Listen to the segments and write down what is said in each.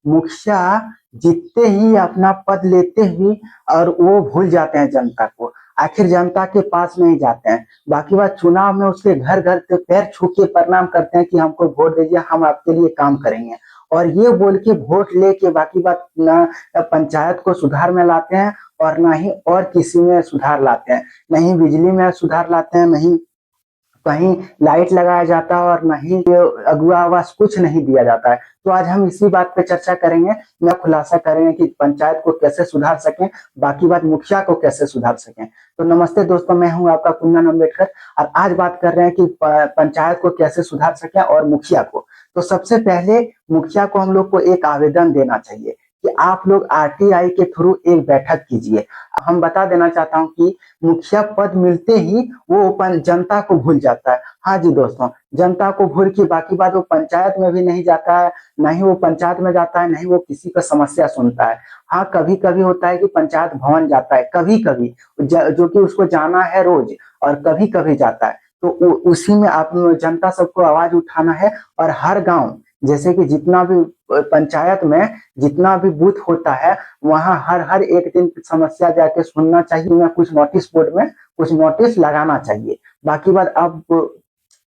मुखिया जीतते ही अपना पद लेते ही और वो भूल जाते हैं जनता को। आखिर जनता के पास नहीं जाते हैं। बाकी बात चुनाव में उसके घर घर पे पैर छू के प्रणाम करते हैं कि हमको वोट दीजिए, हम आपके लिए काम करेंगे। और ये बोल के वोट लेके बाकी बात ना पंचायत को सुधार में लाते हैं और ना ही और किसी में सुधार लाते हैं। नहीं बिजली में सुधार लाते हैं, नहीं कहीं लाइट लगाया जाता है और नहीं ये अगुआ आवास कुछ नहीं दिया जाता है। तो आज हम इसी बात पे चर्चा करेंगे। मैं खुलासा करेंगे कि पंचायत को कैसे सुधार सकें, बाकी बात मुखिया को कैसे सुधार सकें। तो नमस्ते दोस्तों, मैं हूं आपका कुंदन अम्बेडकर और आज बात कर रहे हैं कि पंचायत को कैसे सुधार सकें और मुखिया को। तो सबसे पहले मुखिया को हम लोग को एक आवेदन देना चाहिए कि आप लोग आरटीआई के थ्रू एक बैठक कीजिए। हम बता देना चाहता हूं कि मुखिया पद मिलते ही वो जनता को भूल जाता है। हाँ जी दोस्तों, जनता को भूल के बाकी बात वो पंचायत में भी नहीं जाता है, ना ही वो पंचायत में जाता है, नहीं वो किसी का समस्या सुनता है। हाँ कभी कभी होता है कि पंचायत भवन जाता है, कभी कभी जो कि उसको जाना है रोज, और कभी कभी जाता है। तो उसी में आप जनता सबको आवाज उठाना है। और हर गांव जैसे कि जितना भी पंचायत में जितना भी बूथ होता है वहां हर हर एक दिन समस्या जाके सुनना चाहिए, या कुछ नोटिस बोर्ड में कुछ नोटिस लगाना चाहिए। बाकी बात अब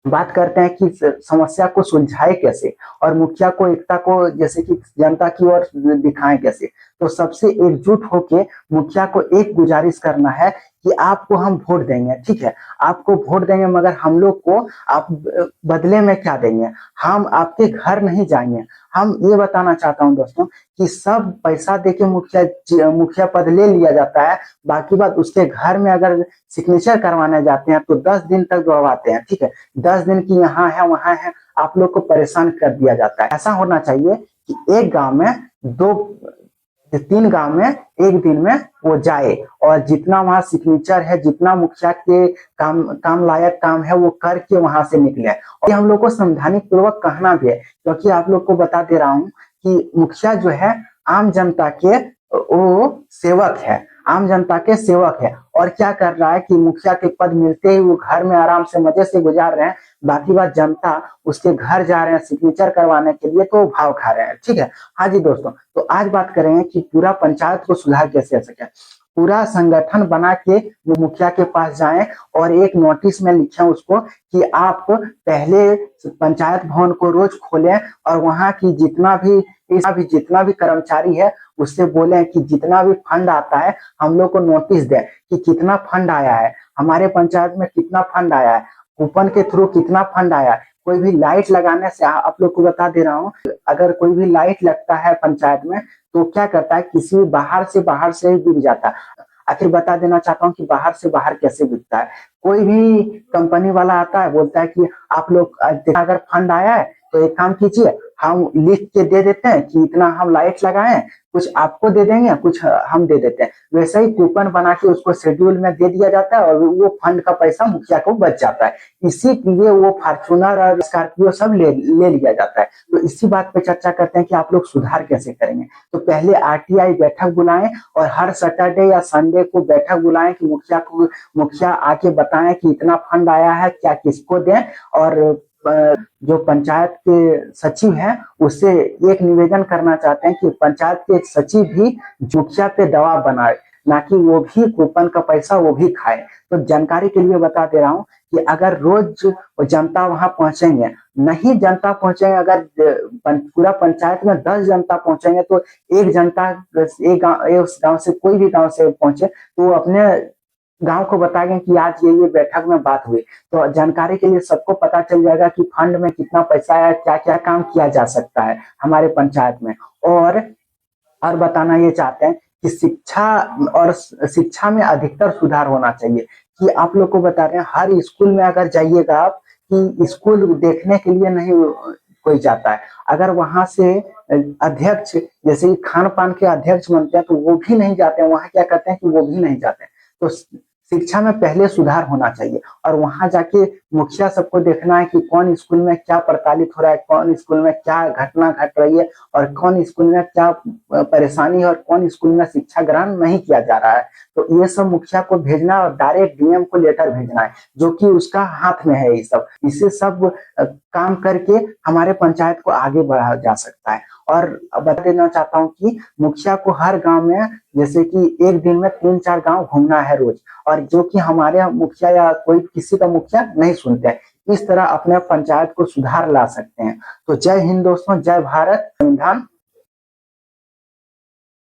बात करते हैं कि समस्या को सुलझाए कैसे और मुखिया को एकता को जैसे कि जनता की ओर दिखाएं कैसे। तो सबसे एकजुट होके मुखिया को एक गुजारिश करना है कि आपको हम वोट देंगे, ठीक है, आपको वोट देंगे, मगर हम लोग को आप बदले में क्या देंगे? हम आपके घर नहीं जाएंगे। हम ये बताना चाहता हूँ दोस्तों कि सब पैसा देके मुखिया पद ले लिया जाता है। बाकी बात उसके घर में अगर सिग्नेचर करवाने जाते हैं तो 10 दिन तक दौड़ाते हैं, ठीक है, 10 दिन की यहाँ है वहां है, आप लोग को परेशान कर दिया जाता है। ऐसा होना चाहिए कि एक गांव में दो 3 गांव में एक दिन में वो जाए और जितना वहां सिग्नेचर है, जितना मुखिया के काम लायक काम है वो करके वहां से निकले। और हम लोग को संवैधानिक पूर्वक कहना भी है, क्योंकि आप लोग को बता दे रहा हूँ कि मुखिया जो है आम जनता के वो सेवक है, आम जनता के सेवक है। और क्या कर रहा है कि मुखिया के पद मिलते ही वो घर में आराम से मजे से गुजार रहे हैं। बाकी बात जनता उसके घर जा रहे हैं सिग्नेचर करवाने के लिए, तो भाव खा रहे हैं, ठीक है। हाँ जी दोस्तों, तो आज बात करेंगे कि पूरा पंचायत को सुधार कैसे हो सके। पूरा संगठन बना के वो मुखिया के पास जाएं और एक नोटिस में लिखें उसको कि आप पहले पंचायत भवन को रोज खोलें और वहां की जितना भी कर्मचारी है उससे बोले कि जितना भी फंड आता है हम लोग को नोटिस दे कि कितना फंड आया है, हमारे पंचायत में कितना फंड आया है, कूपन के थ्रू कितना फंड आया है। कोई भी लाइट लगाने से आप लोग को बता दे रहा हूँ, अगर कोई भी लाइट लगता है पंचायत में तो क्या करता है, किसी बाहर से ही बिक जाता है। आखिर बता देना चाहता हूँ कि बाहर से बाहर कैसे बिकता है। कोई भी कंपनी वाला आता है, बोलता है कि आप लोग अगर फंड आया है तो एक काम कीजिए, हम लिख के दे देते हैं कि इतना हम लाइट लगाए, कुछ आपको दे देंगे, कुछ हम दे देते हैं। वैसे ही कूपन बना के उसको शेड्यूल में दे दिया जाता है और वो फंड का पैसा मुखिया को बच जाता है। इसीलिए वो फॉर्च्यूनर और स्कॉर्पियो सब ले लिया जाता है। तो इसी बात पे चर्चा करते हैं कि आप लोग सुधार कैसे करेंगे। तो पहले आरटीआई बैठक बुलाएं और हर सैटरडे या संडे को बैठक बुलाएं कि मुखिया आके बताएं कि इतना फंड आया है, क्या किसको दें। और जो पंचायत के सचिव हैं उससे एक निवेदन करना चाहते हैं कि पंचायत के सचिव भी मुखिया पे दबाव बनाए, ना कि वो भी कूपन का पैसा वो भी खाए। तो जानकारी के लिए बता दे रहा हूँ कि अगर रोज जनता वहां पहुंचेंगे, नहीं जनता पहुंचेंगे, अगर पूरा पंचायत में 10 जनता पहुंचेंगे तो एक जनता उस गांव से कोई भी गांव से पहुंचे तो वो अपने गांव को बताएंगे कि आज ये बैठक में बात हुई। तो जानकारी के लिए सबको पता चल जाएगा कि फंड में कितना पैसा है, क्या क्या काम किया जा सकता है हमारे पंचायत में। और बताना ये चाहते हैं कि शिक्षा में अधिकतर सुधार होना चाहिए। कि आप लोग को बता रहे हैं हर स्कूल में अगर जाइएगा आप, कि स्कूल देखने के लिए नहीं कोई जाता है। अगर वहां से अध्यक्ष जैसे कि खान पान के अध्यक्ष बनते हैं तो वो भी नहीं जाते हैं, वहां क्या करते हैं कि वो भी नहीं जाते हैं। तो शिक्षा में पहले सुधार होना चाहिए और वहां जाके मुखिया सबको देखना है कि कौन स्कूल में क्या प्रताड़ित हो रहा है, कौन स्कूल में क्या घटना घट रही है और कौन स्कूल में क्या परेशानी है और कौन स्कूल में शिक्षा ग्रहण नहीं किया जा रहा है। तो ये सब मुखिया को भेजना और डायरेक्ट डीएम को लेटर भेजना है, जो कि उसका हाथ में है। ये सब इसे सब काम करके हमारे पंचायत को आगे बढ़ाया जा सकता है। और बता देना चाहता हूँ कि मुखिया को हर गांव में जैसे कि एक दिन में 3-4 गांव घूमना है रोज, और जो कि हमारे यहाँ मुखिया या कोई किसी का मुखिया नहीं सुनते हैं। इस तरह अपने पंचायत को सुधार ला सकते हैं। तो जय हिंद दोस्तों, जय भारत। संविधान